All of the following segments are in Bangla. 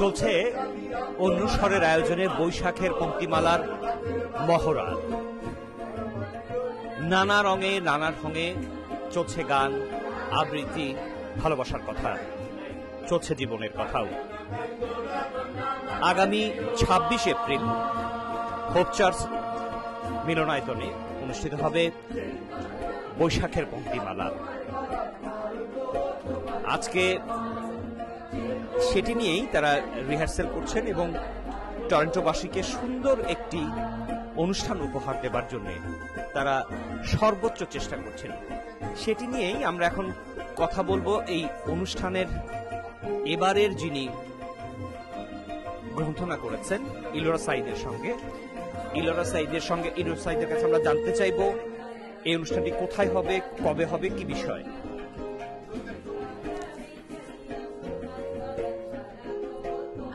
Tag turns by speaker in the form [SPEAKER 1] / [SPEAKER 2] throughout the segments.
[SPEAKER 1] চলছে অনুস্বরের আয়োজনে বৈশাখের পংক্তিমালার মহড়া। নানা রঙে নানা ঢঙে চলছে গান, আবৃত্তি, ভালোবাসার কথা, চলছে জীবনের কথাও। আগামী 26 এপ্রিল হোপ চার্চ মিলনায়তনে অনুষ্ঠিত হবে বৈশাখের পংক্তিমালা। আজকে সেটি নিয়েই তারা রিহার্সেল করছেন এবং টরন্টোবাসীকে সুন্দর একটি অনুষ্ঠান উপহার দেবার জন্য তারা সর্বোচ্চ চেষ্টা করছেন। সেটি নিয়েই আমরা এখন কথা বলবো এই অনুষ্ঠানের এবারের যিনি গ্রন্থনা করেছেন ইলোরা সাইদের সঙ্গে। ইলোরা সাইদের কাছে আমরা জানতে চাইব এই অনুষ্ঠানটি কোথায় হবে, কবে হবে, কি বিষয়।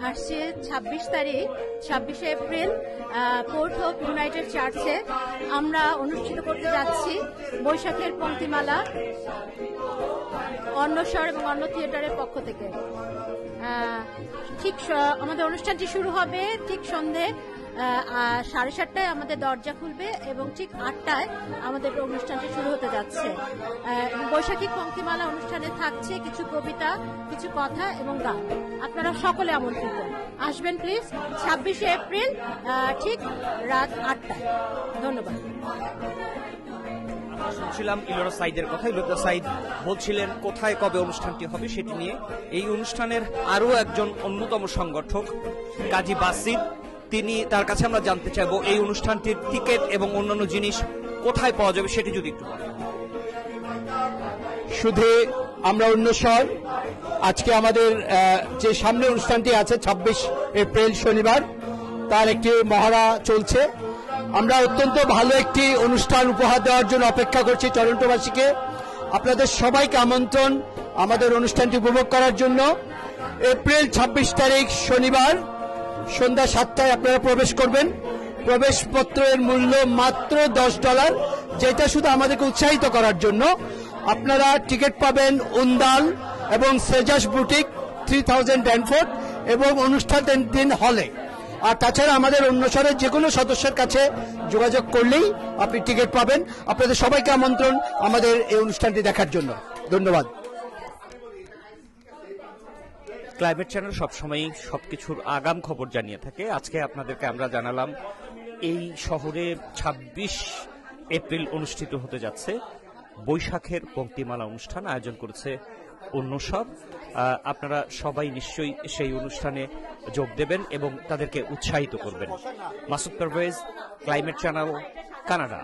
[SPEAKER 2] আসছে 26 এপ্রিল পোর্ট হোপ ইউনাইটেড চার্চে আমরা অনুষ্ঠিত করতে যাচ্ছি বৈশাখের পংক্তিমালা অন্নস্বর এবং অন্য থিয়েটারের পক্ষ থেকে। ঠিক আমাদের অনুষ্ঠানটি শুরু হবে ঠিক সন্ধে 7:30টায় আমাদের দরজা খুলবে এবং ঠিক 8টায় আমাদের অনুষ্ঠানটি শুরু হতে যাচ্ছে। বৈশাখী পংক্তিমালা অনুষ্ঠানে থাকছে কিছু কবিতা, কিছু কথা এবং গান। আপনারা সকলে আমন্ত্রিত, আসবেন প্লিজ। 26 এপ্রিল ঠিক রাত 8টায়। ধন্যবাদ।
[SPEAKER 1] শুনছিলাম ইলোরা সাইদের কথা। ইলোরা সাইদ বলছিলেন কোথায় কবে অনুষ্ঠানটি হবে সেটি নিয়ে। এই অনুষ্ঠানের আরো একজন অন্যতম সংগঠক কাজী বাসির, তার কাছে আমরা জানতে চাইবো এই অনুষ্ঠানটির টিকিট এবং অন্যান্য জিনিস কোথায় পাওয়া যাবে সেটি যদি একটু বলেন।
[SPEAKER 3] শুধু আমরা অন্যস্বর আজকে আমাদের যে সামনে অনুষ্ঠানটি আছে 26 এপ্রিল শনিবার, তার একটি মহড়া চলছে। আমরা অত্যন্ত ভালো একটি অনুষ্ঠান উপহার দেওয়ার জন্য অপেক্ষা করছি টরন্টোবাসীকে। আপনাদের সবাইকে আমন্ত্রণ আমাদের অনুষ্ঠানটি উপভোগ করার জন্য। এপ্রিল 26 তারিখ শনিবার সন্ধ্যা 7টায় আপনারা প্রবেশ করবেন। প্রবেশপত্রের মূল্য মাত্র $10, যেটা শুধু আমাদেরকে উৎসাহিত করার জন্য। আপনারা টিকিট পাবেন উন্দাল এবং সেজাস বুটিক 3000 ড্যানফোর্ড এবং অনুষ্ঠান দিন হলে। আর তাছাড়া আমাদের অন্যস্বরের যে কোনো সদস্যের কাছে যোগাযোগ করলেই আপনি টিকিট পাবেন। আপনাদের সবাইকে আমন্ত্রণ আমাদের এই অনুষ্ঠানটি দেখার জন্য। ধন্যবাদ।
[SPEAKER 1] ক্লাইমেট চ্যানেল সবসময়ই সবকিছুর আগাম খবর জানিয়ে থাকে। আজকে আপনাদেরকে আমরা জানালাম এই শহরে 26 এপ্রিল অনুষ্ঠিত হতে যাচ্ছে বৈশাখের পংক্তিমালা অনুষ্ঠান। আয়োজন করেছে অন্যস্বর। আপনারা সবাই নিশ্চয়ই সেই অনুষ্ঠানে যোগ দেবেন এবং তাদেরকে উৎসাহিত করবেন। Masud Parvez, climate channel, Canada.